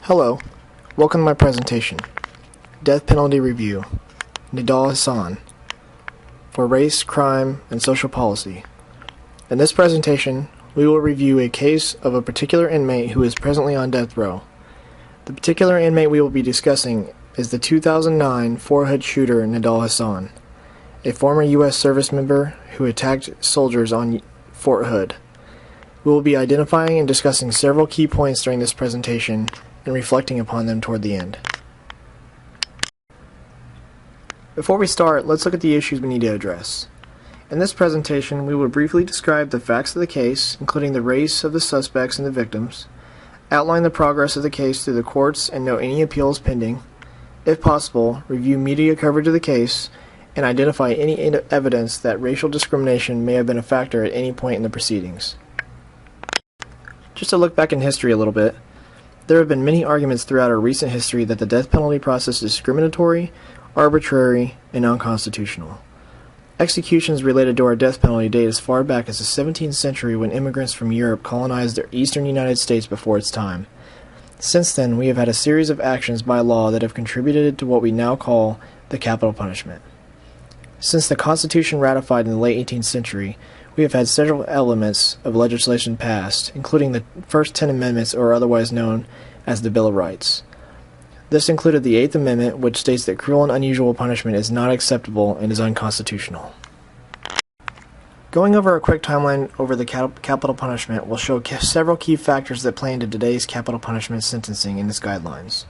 Hello, welcome to my presentation, Death Penalty Review, Nidal Hasan, for Race, Crime, and Social Policy. In this presentation, we will review a case of a particular inmate who is presently on death row. The particular inmate we will be discussing is the 2009 Fort Hood shooter Nidal Hasan, a former U.S. service member who attacked soldiers on Fort Hood. We will be identifying and discussing several key points during this presentation and reflecting upon them toward the end. Before we start, let's look at the issues we need to address. In this presentation, we will briefly describe the facts of the case, including the race of the suspects and the victims, outline the progress of the case through the courts and note any appeals pending, if possible, review media coverage of the case, and identify any evidence that racial discrimination may have been a factor at any point in the proceedings. Just to look back in history a little bit, there have been many arguments throughout our recent history that the death penalty process is discriminatory, arbitrary, and unconstitutional. Executions related to our death penalty date as far back as the 17th century when immigrants from Europe colonized the eastern United States before its time. Since then, we have had a series of actions by law that have contributed to what we now call the capital punishment. Since the Constitution ratified in the late 18th century, we have had several elements of legislation passed, including the first 10 amendments, or otherwise known as the Bill of Rights. This included the 8th Amendment, which states that cruel and unusual punishment is not acceptable and is unconstitutional. Going over a quick timeline over the capital punishment will show several key factors that play into today's capital punishment sentencing and its guidelines.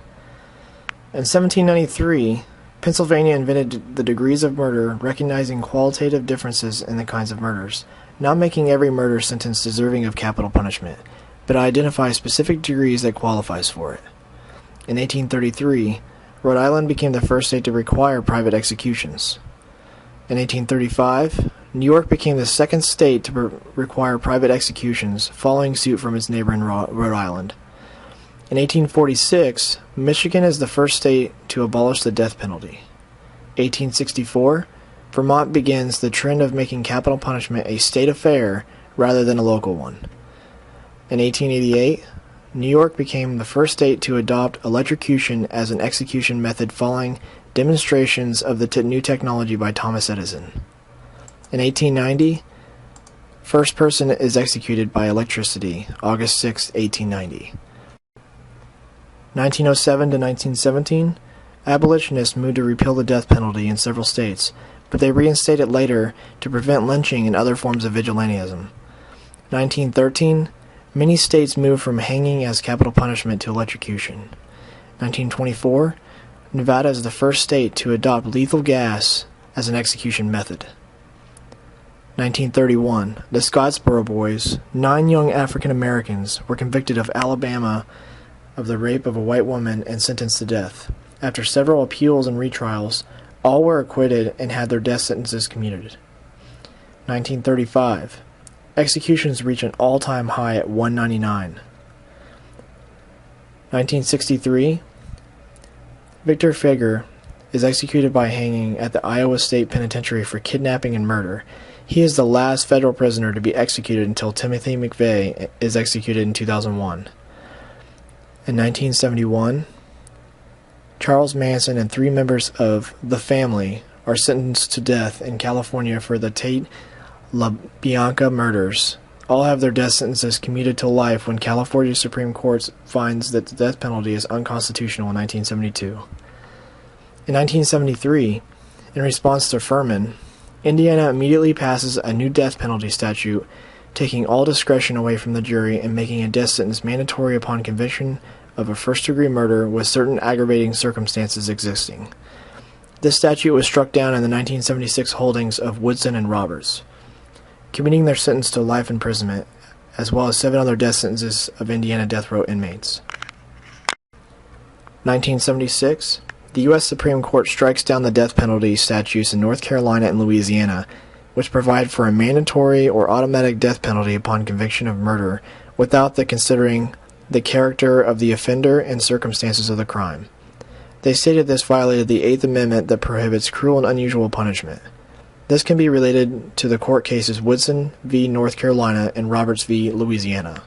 In 1793, Pennsylvania invented the degrees of murder, recognizing qualitative differences in the kinds of murders, not making every murder sentence deserving of capital punishment, but identify specific degrees that qualifies for it. In 1833, Rhode Island became the first state to require private executions. In 1835, New York became the second state to require private executions, following suit from its neighbor in Rhode Island. In 1846, Michigan is the first state to abolish the death penalty. 1864, Vermont begins the trend of making capital punishment a state affair rather than a local one. In 1888, New York became the first state to adopt electrocution as an execution method following demonstrations of the new technology by Thomas Edison. In 1890, first person is executed by electricity, August 6, 1890. 1907 to 1917, abolitionists moved to repeal the death penalty in several states, but they reinstated it later to prevent lynching and other forms of vigilantism. 1913, many states moved from hanging as capital punishment to electrocution. 1924, Nevada is the first state to adopt lethal gas as an execution method. 1931, the Scottsboro Boys, 9 young African Americans, were convicted of Alabama of the rape of a white woman and sentenced to death. After several appeals and retrials, all were acquitted and had their death sentences commuted. 1935, executions reach an all-time high at 199. 1963, Victor Feger is executed by hanging at the Iowa State Penitentiary for kidnapping and murder. He is the last federal prisoner to be executed until Timothy McVeigh is executed in 2001. In 1971, Charles Manson and 3 members of the family are sentenced to death in California for the Tate LaBianca murders. All have their death sentences commuted to life when California Supreme Court finds that the death penalty is unconstitutional in 1972. In 1973, in response to Furman, Indiana immediately passes a new death penalty statute, taking all discretion away from the jury and making a death sentence mandatory upon conviction of a first-degree murder with certain aggravating circumstances existing. This statute was struck down in the 1976 holdings of Woodson and Roberts, commuting their sentence to life imprisonment, as well as 7 other death sentences of Indiana death row inmates. 1976, the U.S. Supreme Court strikes down the death penalty statutes in North Carolina and Louisiana, which provide for a mandatory or automatic death penalty upon conviction of murder without considering the character of the offender and circumstances of the crime. They stated this violated the 8th Amendment that prohibits cruel and unusual punishment. This can be related to the court cases Woodson v. North Carolina and Roberts v. Louisiana.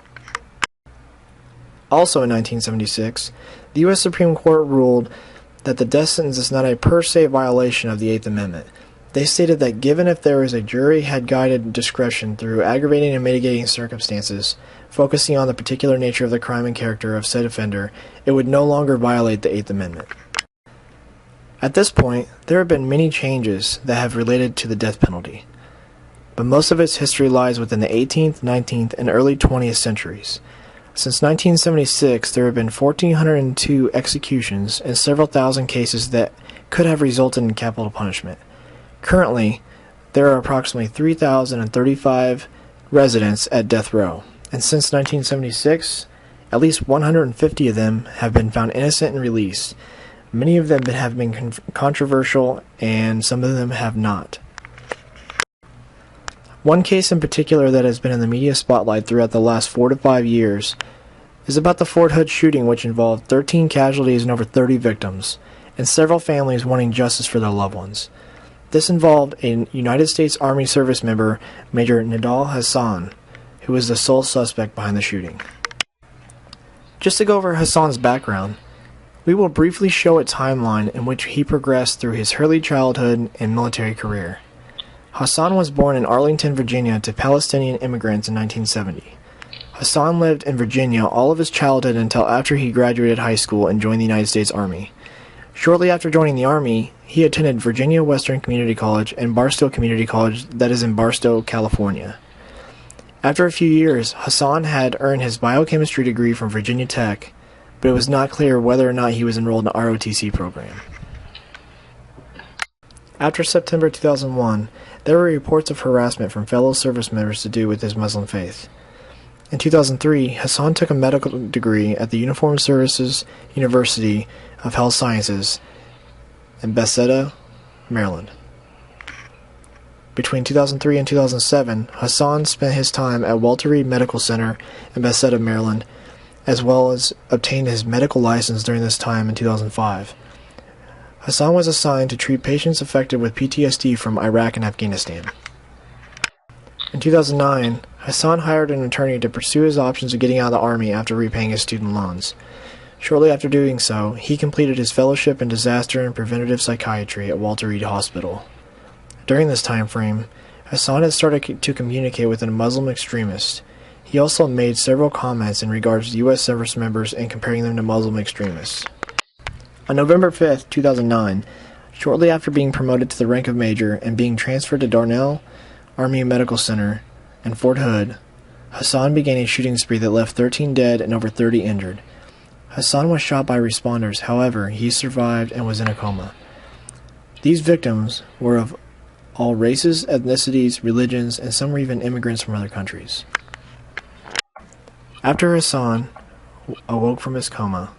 Also in 1976, the U.S. Supreme Court ruled that the death sentence is not a per se violation of the Eighth Amendment. They stated that given if there is a jury had guided discretion through aggravating and mitigating circumstances, focusing on the particular nature of the crime and character of said offender, it would no longer violate the Eighth Amendment. At this point, there have been many changes that have related to the death penalty, but most of its history lies within the 18th, 19th, and early 20th centuries. Since 1976, there have been 1,402 executions and several thousand cases that could have resulted in capital punishment. Currently, there are approximately 3,035 residents at death row, and since 1976, at least 150 of them have been found innocent and released. Many of them have been controversial, and some of them have not. One case in particular that has been in the media spotlight throughout the last 4 to 5 years is about the Fort Hood shooting, which involved 13 casualties and over 30 victims, and several families wanting justice for their loved ones. This involved a United States Army service member, Major Nidal Hasan, who was the sole suspect behind the shooting. Just to go over Hasan's background, we will briefly show a timeline in which he progressed through his early childhood and military career. Hasan was born in Arlington, Virginia to Palestinian immigrants in 1970. Hasan lived in Virginia all of his childhood until after he graduated high school and joined the United States Army. Shortly after joining the Army, he attended Virginia Western Community College and Barstow Community College that is in Barstow, California. After a few years, Hasan had earned his biochemistry degree from Virginia Tech, but it was not clear whether or not he was enrolled in the ROTC program. After September 2001, there were reports of harassment from fellow service members to do with his Muslim faith. In 2003, Hasan took a medical degree at the Uniformed Services University of Health Sciences in Bethesda, Maryland. Between 2003 and 2007, Hasan spent his time at Walter Reed Medical Center in Bethesda, Maryland, as well as obtained his medical license during this time in 2005. Hasan was assigned to treat patients affected with PTSD from Iraq and Afghanistan. In 2009, Hasan hired an attorney to pursue his options of getting out of the Army after repaying his student loans. Shortly after doing so, he completed his fellowship in disaster and preventative psychiatry at Walter Reed Hospital. During this time frame, Hasan had started to communicate with a Muslim extremist. He also made several comments in regards to U.S. service members and comparing them to Muslim extremists. On November 5, 2009, shortly after being promoted to the rank of major and being transferred to Darnell Army Medical Center in Fort Hood, Hasan began a shooting spree that left 13 dead and over 30 injured. Hasan was shot by responders, however, he survived and was in a coma. These victims were of all races, ethnicities, religions, and some were even immigrants from other countries. After Hasan awoke from his coma,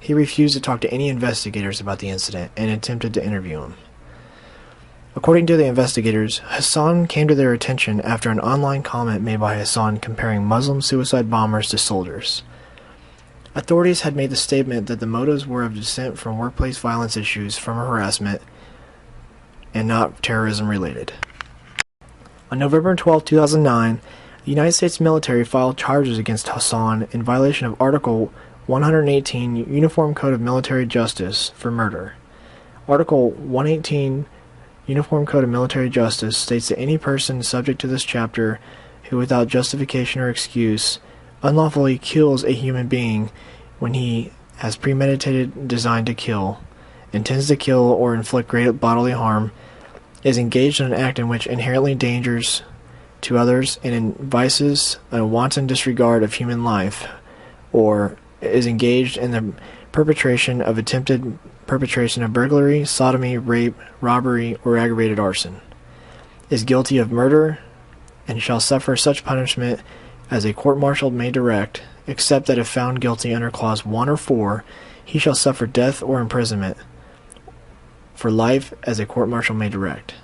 he refused to talk to any investigators about the incident and attempted to interview him. According to the investigators, Hasan came to their attention after an online comment made by Hasan comparing Muslim suicide bombers to soldiers. Authorities had made the statement that the motives were of descent from workplace violence issues from harassment and not terrorism related. On November 12, 2009, the United States military filed charges against Hasan in violation of Article 118 Uniform Code of Military Justice for murder. Article 118 Uniform Code of Military Justice states that any person subject to this chapter who without justification or excuse unlawfully kills a human being when he has premeditated design to kill, intends to kill or inflict great bodily harm, is engaged in an act in which inherently endangers to others and invices a wanton disregard of human life, or is engaged in the perpetration of attempted perpetration of burglary, sodomy, rape, robbery, or aggravated arson, is guilty of murder, and shall suffer such punishment as a court-martial may direct, except that if found guilty under Clause 1 or 4, he shall suffer death or imprisonment for life as a court-martial may direct.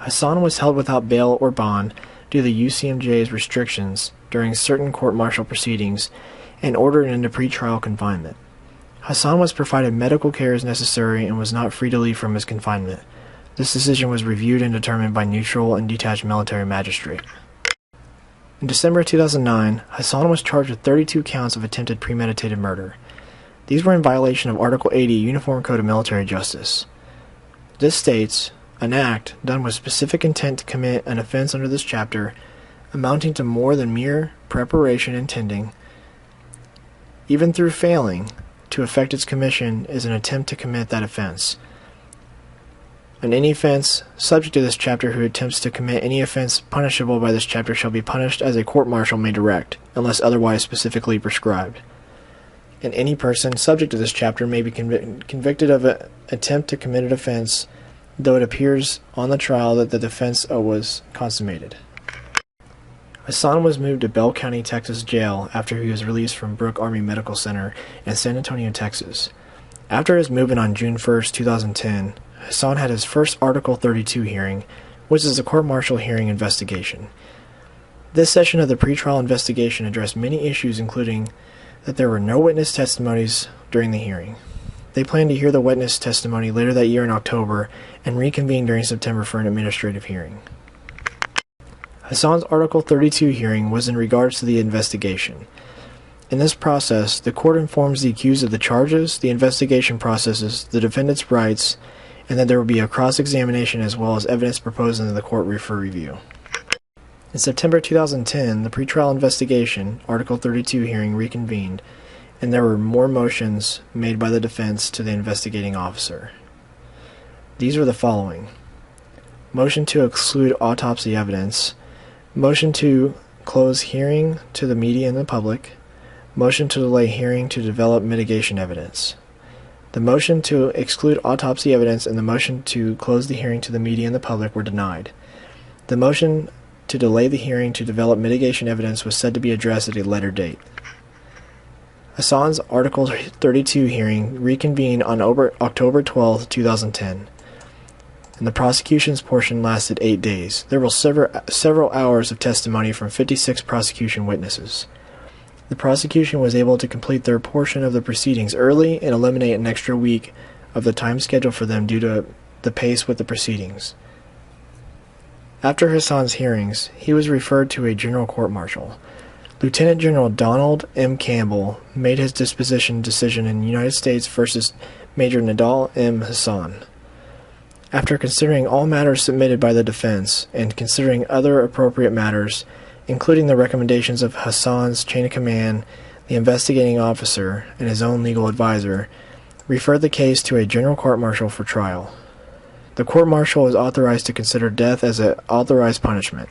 Hasan was held without bail or bond due to the UCMJ's restrictions during certain court-martial proceedings and ordered into pretrial confinement. Hasan was provided medical care as necessary and was not free to leave from his confinement. This decision was reviewed and determined by neutral and detached military magistrate. In December 2009, Hasan was charged with 32 counts of attempted premeditated murder. These were in violation of Article 80 Uniform Code of Military Justice. This states, an act done with specific intent to commit an offense under this chapter, amounting to more than mere preparation intending, even through failing to effect its commission, is an attempt to commit that offense. And any offense subject to this chapter who attempts to commit any offense punishable by this chapter shall be punished as a court-martial may direct, unless otherwise specifically prescribed. And any person subject to this chapter may be convicted of an attempt to commit an offense, though it appears on the trial that the defense was consummated. Hasan was moved to Bell County, Texas jail after he was released from Brooke Army Medical Center in San Antonio, Texas. After his movement on June 1, 2010, Hasan had his first Article 32 hearing, which is a court-martial hearing investigation. This session of the pretrial investigation addressed many issues, including that there were no witness testimonies during the hearing. They planned to hear the witness testimony later that year in October and reconvene during September for an administrative hearing. Hasan's Article 32 hearing was in regards to the investigation. In this process, the court informs the accused of the charges, the investigation processes, the defendant's rights, and that there will be a cross-examination as well as evidence proposed into the court for review. In September 2010, the pretrial investigation, Article 32 hearing reconvened, and there were more motions made by the defense to the investigating officer. These were the following: motion to exclude autopsy evidence, motion to close hearing to the media and the public, motion to delay hearing to develop mitigation evidence. The motion to exclude autopsy evidence and the motion to close the hearing to the media and the public were denied. The motion to delay the hearing to develop mitigation evidence was said to be addressed at a later date. Hasan's Article 32 hearing reconvened on October 12, 2010, and the prosecution's portion lasted 8 days. There were several hours of testimony from 56 prosecution witnesses. The prosecution was able to complete their portion of the proceedings early and eliminate an extra week of the time scheduled for them due to the pace with the proceedings. After Hasan's hearings, he was referred to a general court-martial. Lieutenant General Donald M. Campbell made his disposition decision in United States versus Major Nidal M. Hasan. After considering all matters submitted by the defense and considering other appropriate matters, including the recommendations of Hasan's chain of command, the investigating officer, and his own legal advisor, referred the case to a general court-martial for trial. The court-martial was authorized to consider death as an authorized punishment.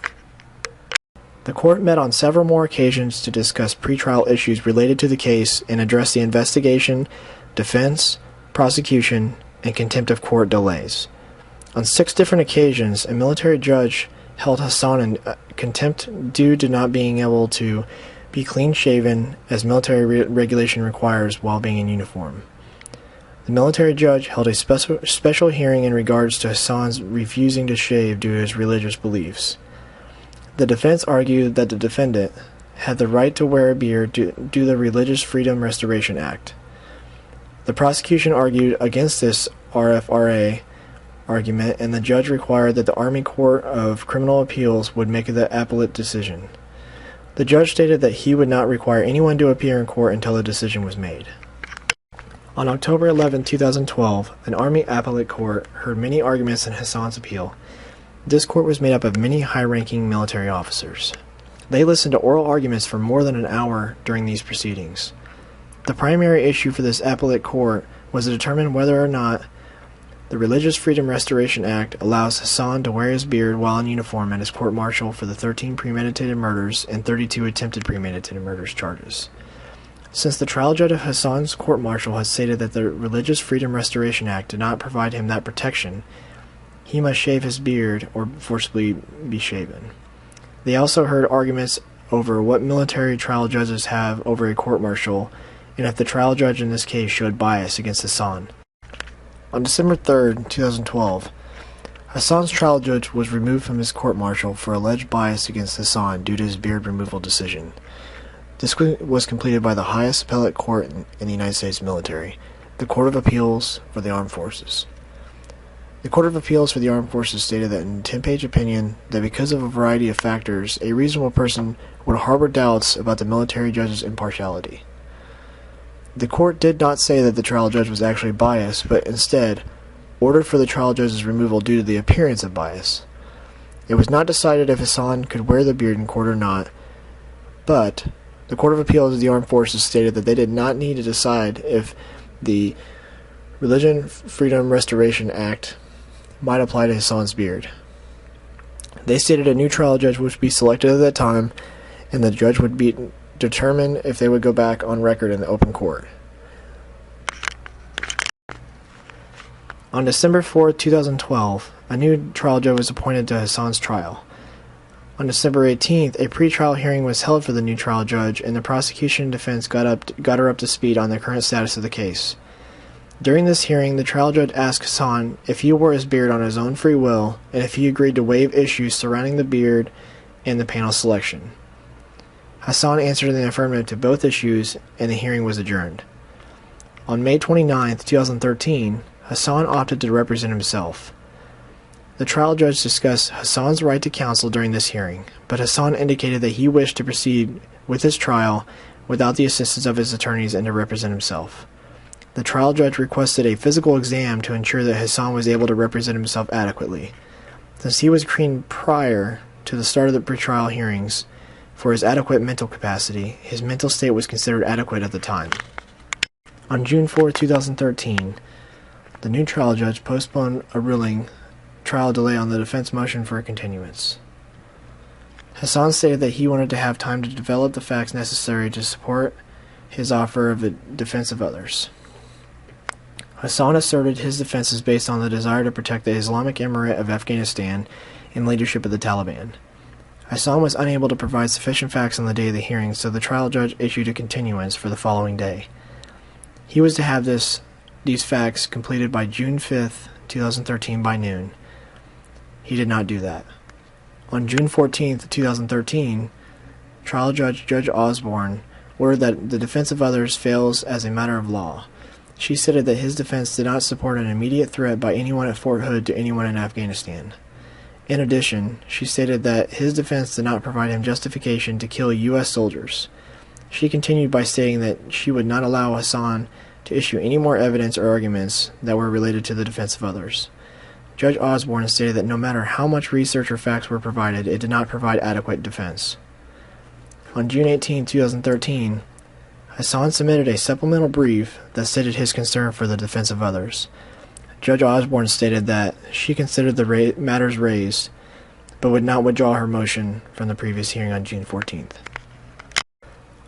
The court met on several more occasions to discuss pretrial issues related to the case and address the investigation, defense, prosecution, and contempt of court delays. On 6 different occasions, a military judge held Hasan in contempt due to not being able to be clean-shaven as military regulation requires while being in uniform. The military judge held a special hearing in regards to Hasan's refusing to shave due to his religious beliefs. The defense argued that the defendant had the right to wear a beard due to the Religious Freedom Restoration Act. The prosecution argued against this RFRA argument, and the judge required that the Army Court of Criminal Appeals would make the appellate decision. The judge stated that he would not require anyone to appear in court until the decision was made. On October 11, 2012, an Army appellate court heard many arguments in Hasan's appeal. This court was made up of many high-ranking military officers. They listened to oral arguments for more than an hour during these proceedings. The primary issue for this appellate court was to determine whether or not the Religious Freedom Restoration Act allows Hasan to wear his beard while in uniform at his court-martial for the 13 premeditated murders and 32 attempted premeditated murders charges. Since the trial judge of Hasan's court-martial has stated that the Religious Freedom Restoration Act did not provide him that protection, he must shave his beard or forcibly be shaven. They also heard arguments over what military trial judges have over a court-martial and if the trial judge in this case showed bias against Hasan. On December 3, 2012, Hasan's trial judge was removed from his court-martial for alleged bias against Hasan due to his beard removal decision. This was completed by the highest appellate court in the United States military, the Court of Appeals for the Armed Forces. The Court of Appeals for the Armed Forces stated that in a 10-page opinion that because of a variety of factors, a reasonable person would harbor doubts about the military judge's impartiality. The court did not say that the trial judge was actually biased, but instead ordered for the trial judge's removal due to the appearance of bias. It was not decided if Hasan could wear the beard in court or not, but the Court of Appeals of the Armed Forces stated that they did not need to decide if the Religion Freedom Restoration Act might apply to Hasan's beard. They stated a new trial judge would be selected at that time, and the judge would be determined if they would go back on record in the open court. On December 4, 2012, a new trial judge was appointed to Hasan's trial. On December 18th, a pre-trial hearing was held for the new trial judge, and the prosecution and defense got her up to speed on the current status of the case. During this hearing, the trial judge asked Hasan if he wore his beard on his own free will, and if he agreed to waive issues surrounding the beard and the panel selection. Hasan answered in the affirmative to both issues, and the hearing was adjourned. On May 29, 2013, Hasan opted to represent himself. The trial judge discussed Hasan's right to counsel during this hearing, but Hasan indicated that he wished to proceed with his trial without the assistance of his attorneys and to represent himself. The trial judge requested a physical exam to ensure that Hasan was able to represent himself adequately. Since he was screened prior to the start of the pretrial hearings for his adequate mental capacity, his mental state was considered adequate at the time. On June 4, 2013, the new trial judge postponed a ruling trial delay on the defense motion for a continuance. Hasan stated that he wanted to have time to develop the facts necessary to support his offer of a defense of others. Hasan asserted his defense is based on the desire to protect the Islamic Emirate of Afghanistan and leadership of the Taliban. Hasan was unable to provide sufficient facts on the day of the hearing, so the trial judge issued a continuance for the following day. He was to have these facts completed by June 5, 2013 by noon. He did not do that. On June 14, 2013, trial judge Osborne ordered that the defense of others fails as a matter of law. She stated that his defense did not support an immediate threat by anyone at Fort Hood to anyone in Afghanistan. In addition, she stated that his defense did not provide him justification to kill U.S. soldiers. She continued by stating that she would not allow Hasan to issue any more evidence or arguments that were related to the defense of others. Judge Osborne stated that no matter how much research or facts were provided, it did not provide adequate defense. On June 18, 2013, Hasan submitted a supplemental brief that stated his concern for the defense of others. Judge Osborne stated that she considered the matters raised, but would not withdraw her motion from the previous hearing on June 14th.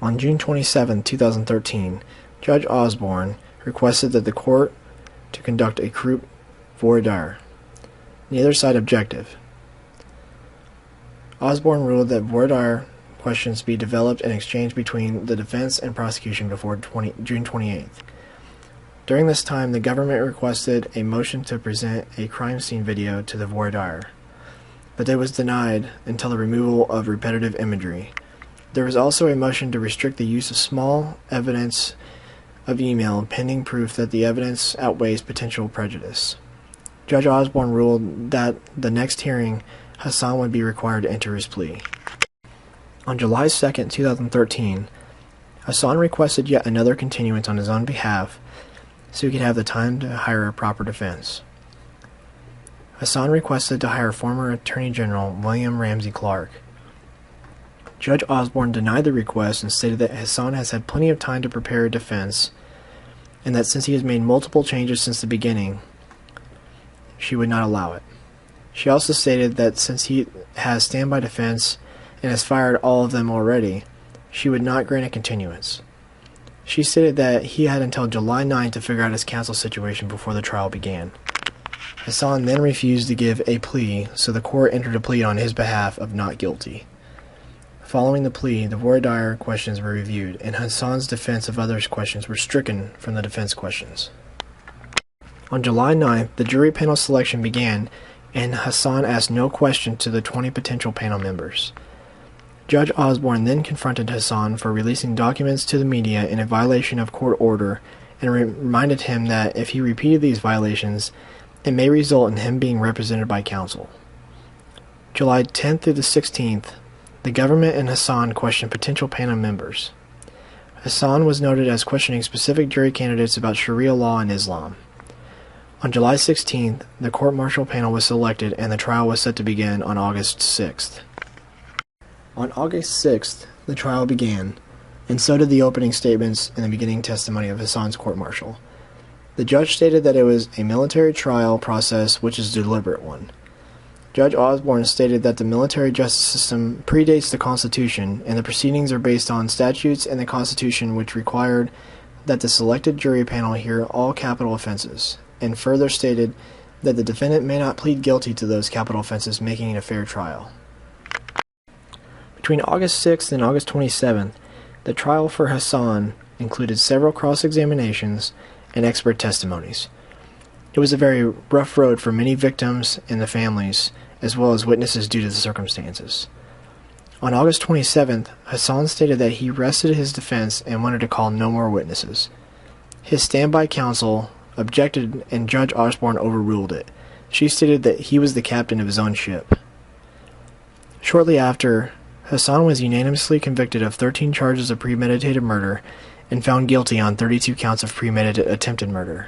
On June 27, 2013, Judge Osborne requested that the court to conduct a group voir dire. Neither side objected. Osborne ruled that voir dire questions be developed and exchanged between the defense and prosecution before June 28th. During this time, the government requested a motion to present a crime scene video to the voir dire, but it was denied until the removal of repetitive imagery. There was also a motion to restrict the use of small evidence of email pending proof that the evidence outweighs potential prejudice. Judge Osborne ruled that the next hearing, Hasan would be required to enter his plea. On July 2, 2013, Hasan requested yet another continuance on his own behalf so he could have the time to hire a proper defense. Hasan requested to hire former Attorney General William Ramsey Clark. Judge Osborne denied the request and stated that Hasan has had plenty of time to prepare a defense and that since he has made multiple changes since the beginning, she would not allow it. She also stated that since he has standby defense and has fired all of them already, she would not grant a continuance. She stated that he had until July 9 to figure out his counsel situation before the trial began. Hasan then refused to give a plea, so the court entered a plea on his behalf of not guilty. Following the plea, the voir dire questions were reviewed, and Hasan's defense of others' questions were stricken from the defense questions. On July 9th, the jury panel selection began, and Hasan asked no question to the 20 potential panel members. Judge Osborne then confronted Hasan for releasing documents to the media in a violation of court order and reminded him that if he repeated these violations and may result in him being represented by counsel. July 10th through the 16th, the government and Hasan questioned potential panel members. Hasan was noted as questioning specific jury candidates about Sharia law and Islam. On July 16th, the court-martial panel was selected and the trial was set to begin on August 6th. On August 6th, the trial began, and so did the opening statements and the beginning testimony of Hasan's court-martial. The judge stated that it was a military trial process which is a deliberate one. Judge Osborne stated that the military justice system predates the Constitution and the proceedings are based on statutes and the Constitution which required that the selected jury panel hear all capital offenses, and further stated that the defendant may not plead guilty to those capital offenses, making it a fair trial. Between August 6th and August 27th, the trial for Hasan included several cross-examinations and expert testimonies. It was a very rough road for many victims and the families, as well as witnesses due to the circumstances. On August 27th, Hasan stated that he rested his defense and wanted to call no more witnesses. His standby counsel objected and Judge Osborne overruled it. She stated that he was the captain of his own ship. Shortly after, Hasan was unanimously convicted of 13 charges of premeditated murder and found guilty on 32 counts of premeditated attempted murder.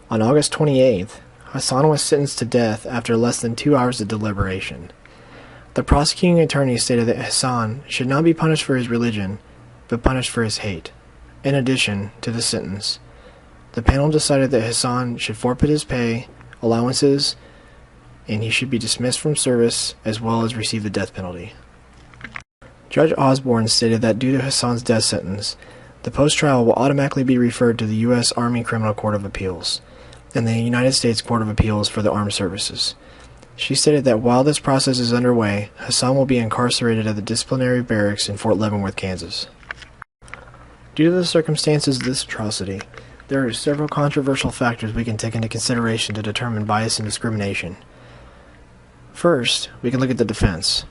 On August 28th, Hasan was sentenced to death after less than 2 hours of deliberation. The prosecuting attorney stated that Hasan should not be punished for his religion, but punished for his hate. In addition to the sentence, the panel decided that Hasan should forfeit his pay, allowances, and he should be dismissed from service as well as receive the death penalty. Judge Osborne stated that due to Hasan's death sentence, the post-trial will automatically be referred to the U.S. Army Criminal Court of Appeals and the United States Court of Appeals for the Armed Services. She stated that while this process is underway, Hasan will be incarcerated at the disciplinary barracks in Fort Leavenworth, Kansas. Due to the circumstances of this atrocity, there are several controversial factors we can take into consideration to determine bias and discrimination. First, we can look at the defense.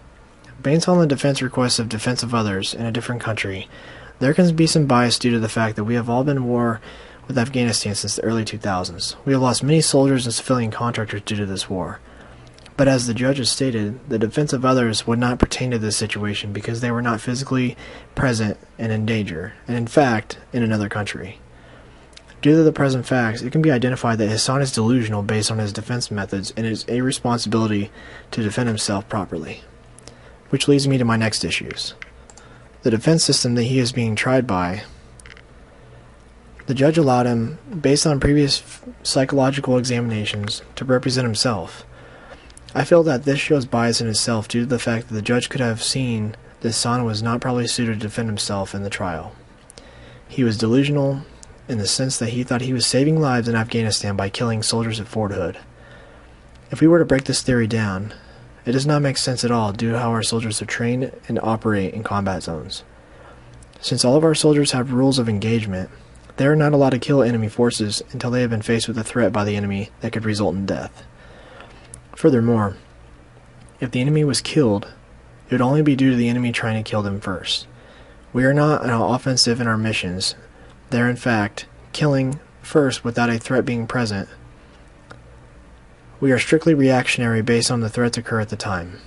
Based on the defense requests of defense of others in a different country, there can be some bias due to the fact that we have all been in war with Afghanistan since the early 2000s. We have lost many soldiers and civilian contractors due to this war. But as the judge has stated, the defense of others would not pertain to this situation because they were not physically present and in danger, and in fact, in another country. Due to the present facts, it can be identified that Hasan is delusional based on his defense methods and his irresponsibility to defend himself properly. Which leads me to my next issues. The defense system that he is being tried by. The judge allowed him, based on previous psychological examinations, to represent himself. I feel that this shows bias in itself due to the fact that the judge could have seen that Hasan was not properly suited to defend himself in the trial. He was delusional in the sense that he thought he was saving lives in Afghanistan by killing soldiers at Fort Hood. If we were to break this theory down, it does not make sense at all due to how our soldiers are trained and operate in combat zones. Since all of our soldiers have rules of engagement, they are not allowed to kill enemy forces until they have been faced with a threat by the enemy that could result in death. Furthermore, if the enemy was killed, it would only be due to the enemy trying to kill them first. We are not offensive in our missions. They are in fact killing first without a threat being present. We are strictly reactionary based on the threats occur at the time.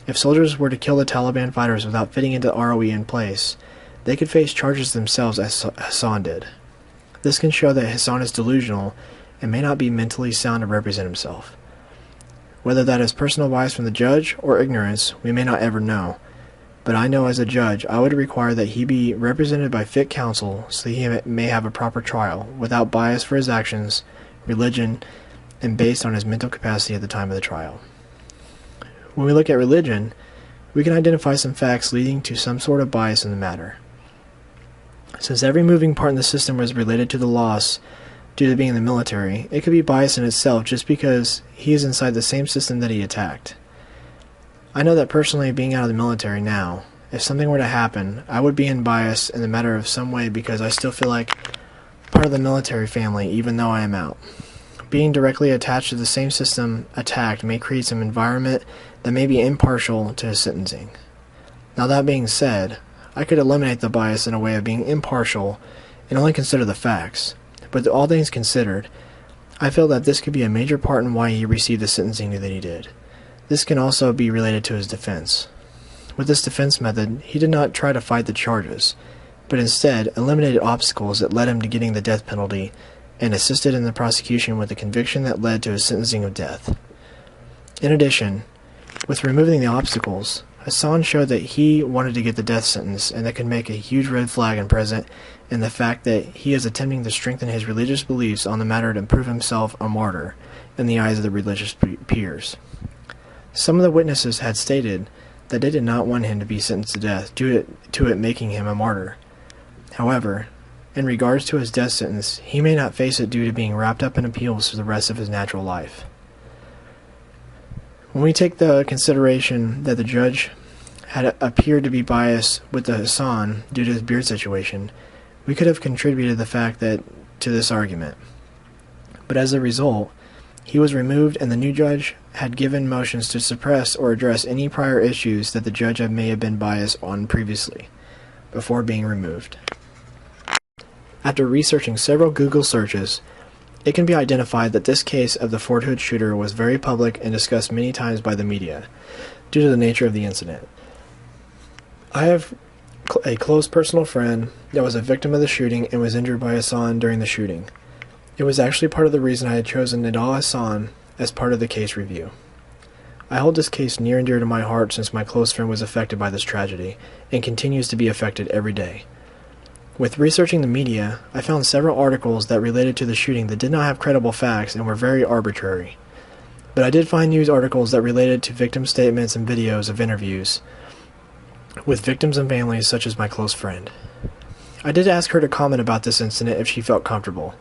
If soldiers were to kill the Taliban fighters without fitting into ROE in place, they could face charges themselves as Hasan did. This can show that Hasan is delusional and may not be mentally sound to represent himself. Whether that is personal bias from the judge or ignorance, we may not ever know. But I know as a judge, I would require that he be represented by fit counsel so he may have a proper trial, without bias for his actions, religion, and based on his mental capacity at the time of the trial. When we look at religion, we can identify some facts leading to some sort of bias in the matter. Since every moving part in the system was related to the loss due to being in the military, it could be bias in itself just because he is inside the same system that he attacked. I know that personally, being out of the military now, if something were to happen, I would be in bias in the matter of some way because I still feel like part of the military family even though I am out. Being directly attached to the same system attacked may create some environment that may be impartial to his sentencing. Now that being said, I could eliminate the bias in a way of being impartial and only consider the facts. But all things considered, I feel that this could be a major part in why he received the sentencing that he did. This can also be related to his defense. With this defense method, he did not try to fight the charges, but instead eliminated obstacles that led him to getting the death penalty and assisted in the prosecution with a conviction that led to his sentencing of death. In addition, with removing the obstacles, Hasan showed that he wanted to get the death sentence, and that could make a huge red flag in present in the fact that he is attempting to strengthen his religious beliefs on the matter to prove himself a martyr in the eyes of the religious peers. Some of the witnesses had stated that they did not want him to be sentenced to death due to it making him a martyr. However, in regards to his death sentence, he may not face it due to being wrapped up in appeals for the rest of his natural life. When we take the consideration that the judge had appeared to be biased with the Hasan due to his beard situation, we could have contributed the fact that to this argument. But as a result, he was removed, and the new judge had given motions to suppress or address any prior issues that the judge may have been biased on previously, before being removed. After researching several Google searches, it can be identified that this case of the Fort Hood shooter was very public and discussed many times by the media, due to the nature of the incident. I have a close personal friend that was a victim of the shooting and was injured by Hasan during the shooting. It was actually part of the reason I had chosen Nidal Hasan as part of the case review. I hold this case near and dear to my heart since my close friend was affected by this tragedy, and continues to be affected every day. With researching the media, I found several articles that related to the shooting that did not have credible facts and were very arbitrary. But I did find news articles that related to victim statements and videos of interviews with victims and families such as my close friend. I did ask her to comment about this incident if she felt comfortable.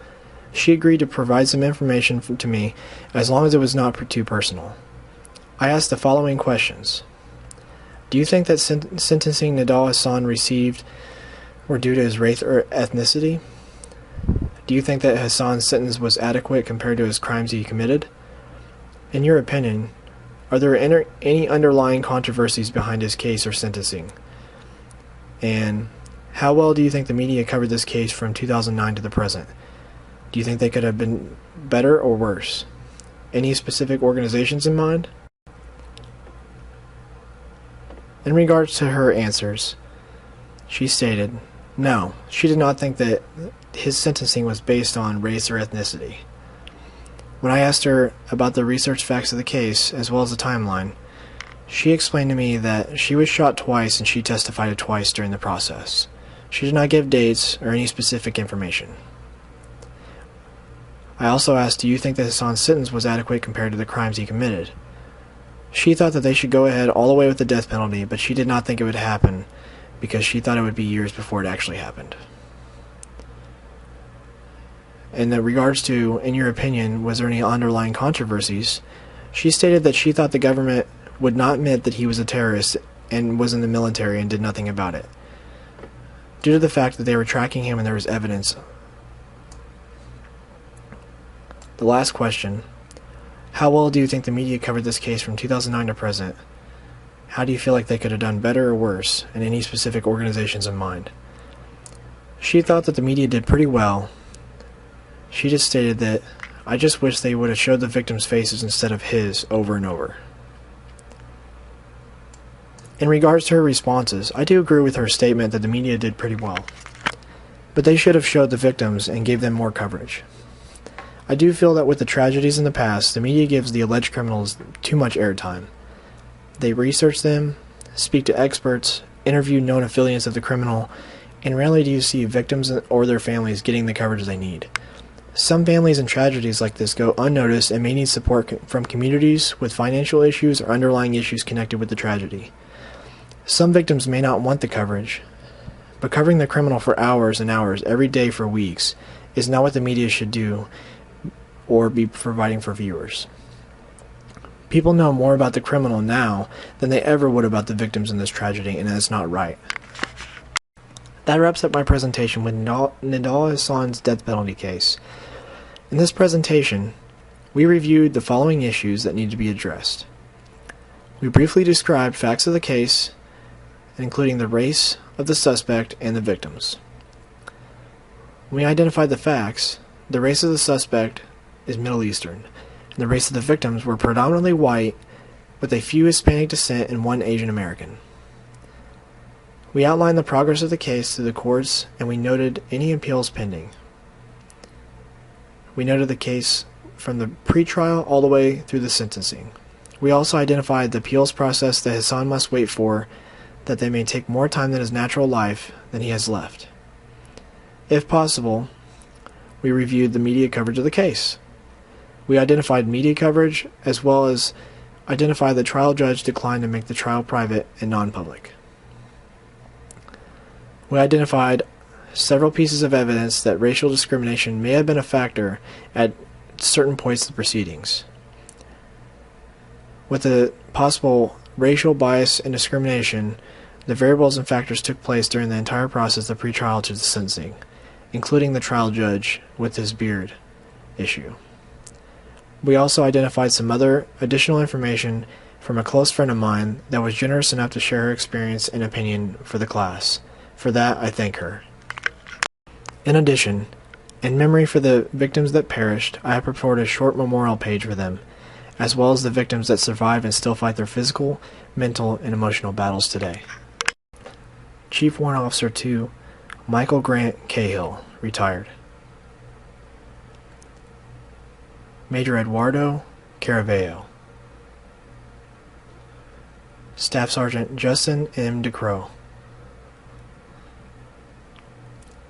She agreed to provide some information to me as long as it was not too personal. I asked the following questions. Do you think that sentencing Nidal Hasan received were due to his race or ethnicity? Do you think that Hasan's sentence was adequate compared to his crimes he committed? In your opinion, are there any underlying controversies behind his case or sentencing? And how well do you think the media covered this case from 2009 to the present? Do you think they could have been better or worse? Any specific organizations in mind? In regards to her answers, she stated, no, she did not think that his sentencing was based on race or ethnicity. When I asked her about the research facts of the case, as well as the timeline, she explained to me that she was shot twice and she testified twice during the process. She did not give dates or any specific information. I also asked, do you think that Hasan's sentence was adequate compared to the crimes he committed? She thought that they should go ahead all the way with the death penalty, but she did not think it would happen because she thought it would be years before it actually happened. In regards to, in your opinion, was there any underlying controversies, she stated that she thought the government would not admit that he was a terrorist and was in the military and did nothing about it, due to the fact that they were tracking him and there was evidence. The last question, how well do you think the media covered this case from 2009 to present? How do you feel like they could have done better or worse, and any specific organizations in mind? She thought that the media did pretty well. She just stated that, I just wish they would have showed the victims' faces instead of his over and over. In regards to her responses, I do agree with her statement that the media did pretty well, but they should have showed the victims and gave them more coverage. I do feel that with the tragedies in the past, the media gives the alleged criminals too much airtime. They research them, speak to experts, interview known affiliates of the criminal, and rarely do you see victims or their families getting the coverage they need. Some families and tragedies like this go unnoticed and may need support from communities with financial issues or underlying issues connected with the tragedy. Some victims may not want the coverage, but covering the criminal for hours and hours every day for weeks is not what the media should do or be providing for viewers. People know more about the criminal now than they ever would about the victims in this tragedy, and that's not right. That wraps up my presentation with Nidal Hasan's death penalty case. In this presentation, we reviewed the following issues that need to be addressed. We briefly described facts of the case, including the race of the suspect and the victims. When we identified the facts, the race of the suspect is Middle Eastern, and the race of the victims were predominantly white, with a few Hispanic descent and one Asian American. We outlined the progress of the case to the courts, and we noted any appeals pending. We noted the case from the pretrial all the way through the sentencing. We also identified the appeals process that Hasan must wait for, that they may take more time than his natural life than he has left. If possible, we reviewed the media coverage of the case. We identified media coverage, as well as identified the trial judge declined to make the trial private and non-public. We identified several pieces of evidence that racial discrimination may have been a factor at certain points of the proceedings. With the possible racial bias and discrimination, the variables and factors took place during the entire process of pretrial to the sentencing, including the trial judge with his beard issue. We also identified some other additional information from a close friend of mine that was generous enough to share her experience and opinion for the class. For that, I thank her. In addition, in memory for the victims that perished, I have prepared a short memorial page for them, as well as the victims that survive and still fight their physical, mental, and emotional battles today. Chief Warrant Officer 2, Michael Grant Cahill, retired. Major Eduardo Caravello. Staff Sergeant Justin M. DeCrow.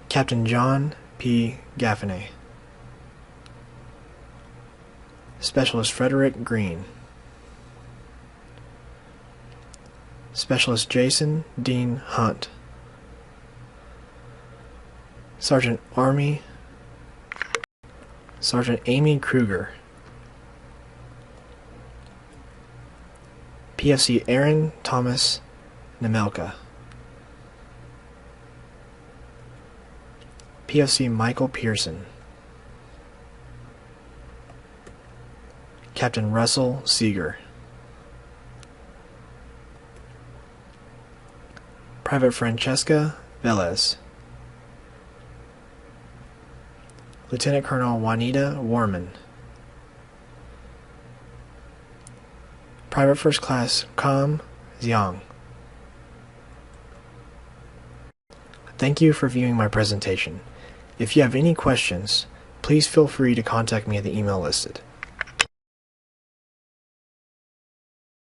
Captain John P. Gaffney. Specialist Frederick Green. Specialist Jason Dean Hunt. Sergeant Amy Kruger. PFC Aaron Thomas Nemelka. PFC Michael Pearson. Captain Russell Seeger. Private Francesca Velez. Lieutenant Colonel Juanita Warman. Private First Class Kam Xiang. Thank you for viewing my presentation. If you have any questions, please feel free to contact me at the email listed.